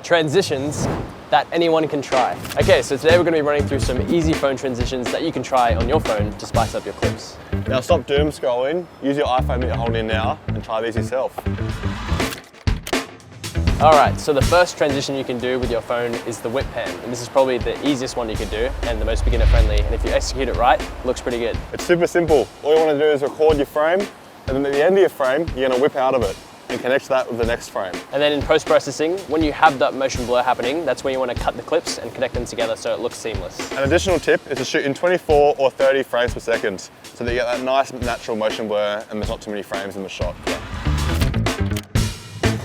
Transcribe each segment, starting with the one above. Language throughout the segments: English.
transitions that anyone can try. Okay, so today we're going to be running through some easy phone transitions that you can try on your phone to spice up your clips. Now stop doom scrolling, use your iPhone that you're holding in now and try these yourself. Alright, so the first transition you can do with your phone is the whip pan, and this is probably the easiest one you can do and the most beginner friendly, and if you execute it right, it looks pretty good. It's super simple. All you want to do is record your frame, and then at the end of your frame, you're going to whip out of it and connect that with the next frame. And then in post-processing, when you have that motion blur happening, that's when you want to cut the clips and connect them together so it looks seamless. An additional tip is to shoot in 24 or 30 frames per second so that you get that nice natural motion blur and there's not too many frames in the shot.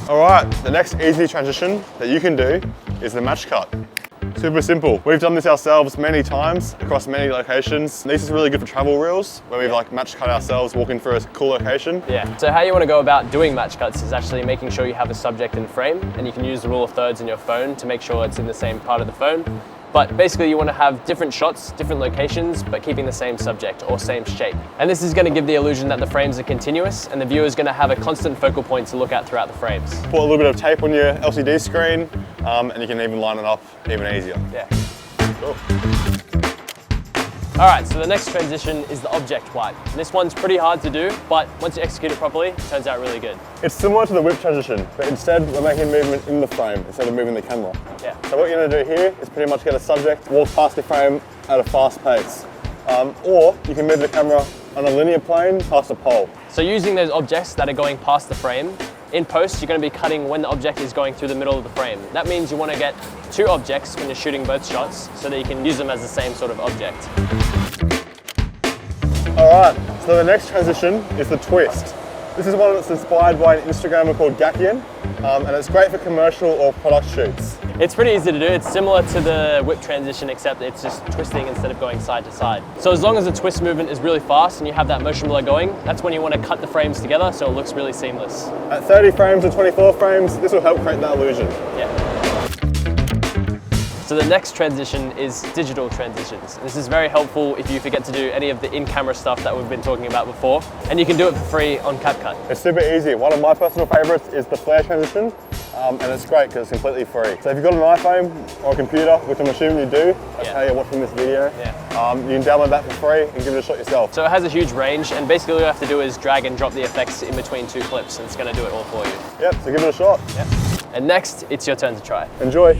Alright, the next easy transition that you can do is the match cut. Super simple. We've done this ourselves many times across many locations. This is really good for travel reels where we've like match cut ourselves walking through a cool location. Yeah, so how you want to go about doing match cuts is actually making sure you have a subject in frame, and you can use the rule of thirds in your phone to make sure it's in the same part of the phone. But basically you want to have different shots, different locations, but keeping the same subject or same shape. And this is going to give the illusion that the frames are continuous and the viewer is going to have a constant focal point to look at throughout the frames. Put a little bit of tape on your LCD screen and you can even line it up even easier. Yeah. Cool. Alright, so the next transition is the object wipe. This one's pretty hard to do, but once you execute it properly, it turns out really good. It's similar to the whip transition, but instead we're making a movement in the frame instead of moving the camera. Yeah. So what you're going to do here is pretty much get a subject, walk past the frame at a fast pace. Or you can move the camera on a linear plane past a pole. So using those objects that are going past the frame, in post you're going to be cutting when the object is going through the middle of the frame. That means you want to get two objects when you're shooting both shots so that you can use them as the same sort of object. Alright, so the next transition is the twist. This is one that's inspired by an Instagrammer called Gakian, and it's great for commercial or product shoots. It's pretty easy to do. It's similar to the whip transition, except it's just twisting instead of going side to side. So as long as the twist movement is really fast and you have that motion blur going, that's when you want to cut the frames together so it looks really seamless. At 30 frames and 24 frames, this will help create that illusion. Yeah. So the next transition is digital transitions. This is very helpful if you forget to do any of the in-camera stuff that we've been talking about before, and you can do it for free on CapCut. It's super easy. One of my personal favorites is the flare transition, and it's great because it's completely free. So if you've got an iPhone or a computer, which I'm assuming you do, that's how you're watching this video, you can download that for free and give it a shot yourself. So it has a huge range, and basically all you have to do is drag and drop the effects in between two clips, and it's going to do it all for you. Yep, so give it a shot. Yep. And next, it's your turn to try. Enjoy.